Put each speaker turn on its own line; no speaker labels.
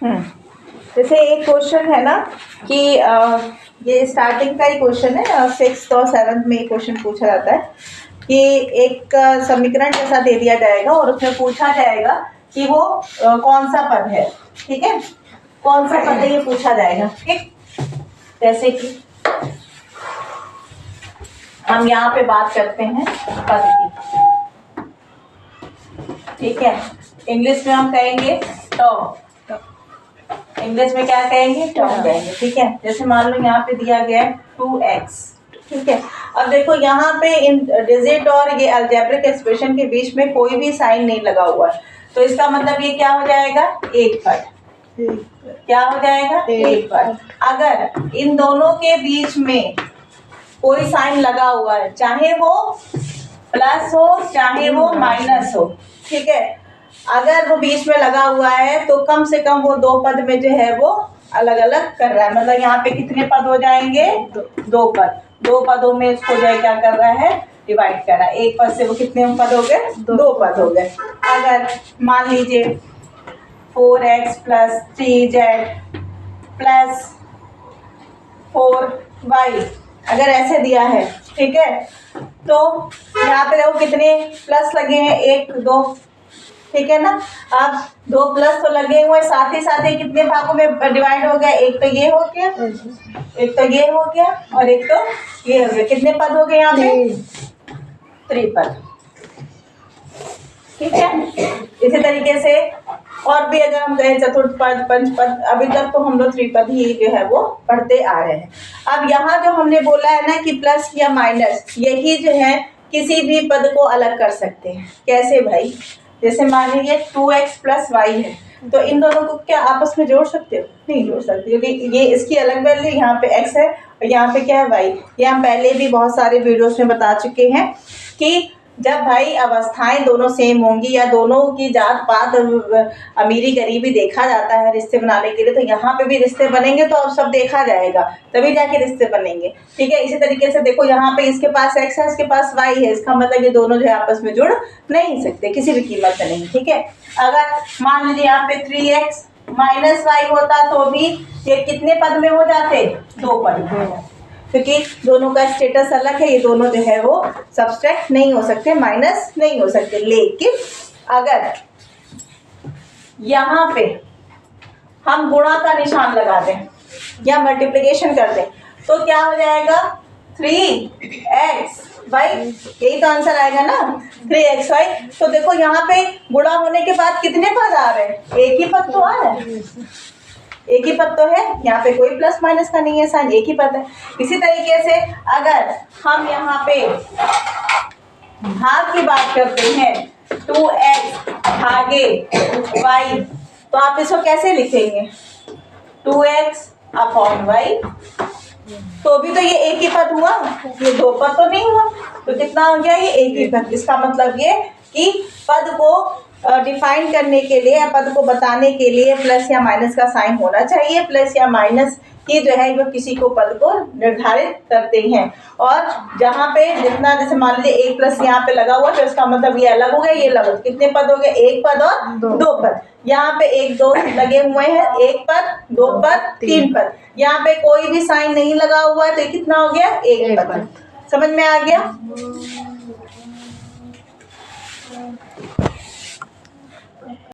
जैसे एक क्वेश्चन है ना कि ये स्टार्टिंग का ही क्वेश्चन है, 6th और 7th में ये क्वेश्चन पूछा जाता है कि एक समीकरण जैसा दे दिया जाएगा और उसमें पूछा जाएगा कि वो कौन सा पद है, ठीक है, कौन सा पद है ये पूछा जाएगा। ठीक, जैसे कि हम यहाँ पे बात करते हैं पद की, ठीक है, इंग्लिश में हम कहेंगे टर्म, इंग्लिश में क्या कहेंगे, टर्म कहेंगे, ठीक है। जैसे मान लो यहाँ पे दिया गया है 2x, ठीक है। अब देखो यहाँ पे इन डिजिट और ये अलजेब्रिक एक्सप्रेशन के बीच में कोई भी साइन नहीं लगा हुआ है, तो इसका मतलब ये क्या हो जाएगा, एक पद, क्या हो जाएगा, एक पद। अगर इन दोनों के बीच में कोई साइन लगा हुआ है, चाहे वो प्लस हो चाहे वो माइनस हो, ठीक है, अगर वो बीच में लगा हुआ है तो कम से कम वो दो पद में जो है वो अलग अलग कर रहा है, मतलब यहाँ पे कितने पद हो जाएंगे, दो पद, दो पदों में इसको जो है क्या कर रहा है, डिवाइड कर रहा है। एक पद से वो कितने पद हो गए, दो पद हो गए। अगर मान लीजिए 4x plus 3z plus 4y अगर ऐसे दिया है, ठीक है, तो यहाँ पे देखो कितने प्लस लगे हैं, एक दो, ठीक है ना। अब दो प्लस तो लगे हुए, साथ ही साथ कितने भागों में डिवाइड हो गया, एक तो ये हो गया, एक तो ये हो गया और एक तो ये हो गया, कितने पद हो गए यहाँ पे, 3 पद, ठीक है। इसी तरीके से और भी अगर हम कहें चतुर्थ पद, पंच पद, अभी तक तो हम लोग 3 पद ही जो है वो पढ़ते आ रहे हैं। अब यहाँ जो हमने बोला है ना कि प्लस या माइनस, यही जो है किसी भी पद को अलग कर सकते हैं। कैसे भाई, जैसे मान लीजिए 2x प्लस वाई है, तो इन दोनों को क्या आपस में जोड़ सकते हो, नहीं जोड़ सकते, क्योंकि ये इसकी अलग वैल्यू, यहाँ पे x है और यहाँ पे क्या है y। ये हम पहले भी बहुत सारे वीडियोस में बता चुके हैं कि जब भाई अवस्थाएं दोनों सेम होंगी या दोनों की जात पात अमीरी गरीबी देखा जाता है रिश्ते बनाने के लिए, तो यहाँ पे भी रिश्ते बनेंगे, तो अब सब देखा जाएगा तभी जाके रिश्ते बनेंगे, ठीक है। इसी तरीके से देखो यहाँ पे इसके पास x है, इसके पास y है, इसका मतलब ये दोनों जो है आपस में जुड़ नहीं सकते किसी भी कीमत से नहीं, ठीक है। अगर मान लीजिए यहाँ पे 3x माइनस वाई होता तो भी ये कितने पद में हो जाते, दो पद में, क्योंकि दोनों का स्टेटस अलग है, ये दोनों जो है वो सब्सट्रैक्ट नहीं हो सकते, माइनस नहीं हो सकते। लेकिन अगर यहाँ पे हम गुणा का निशान लगा दें या मल्टीप्लिकेशन कर दें तो क्या हो जाएगा, 3x y, यही तो आंसर आएगा ना, 3xy। तो देखो यहाँ पे गुणा होने के बाद कितने पद आ रहे हैं, एक ही पद तो आ रहा है, एक ही पद तो है, यहाँ पे कोई प्लस माइनस का नहीं है साइन, एक ही पद है। इसी तरीके से अगर हम यहाँ पे भाग की बात करते हैं 2x भागे y, तो आप इसको कैसे लिखेंगे, 2x अपॉन y, तो भी तो ये एक ही पद हुआ, ये दो पद तो नहीं हुआ, तो कितना हो गया, ये एक ही पद। इसका मतलब ये कि पद को डिफाइन करने के लिए या पद को बताने के लिए प्लस या माइनस का साइन होना चाहिए। प्लस या माइनस की जो है वो किसी को पद को निर्धारित करते हैं, और जहाँ पे जितना, जैसे मान लीजिए एक प्लस यहाँ पे लगा हुआ तो इसका मतलब ये अलग हो गया, ये अलग हो, कितने पद हो गए, एक पद और दो पद। यहाँ पे एक दो लगे हुए हैं, एक पद, दो पद, 3 पद। यहाँ पे कोई भी साइन नहीं लगा हुआ है तो कितना हो गया, एक पद। समझ में आ गया।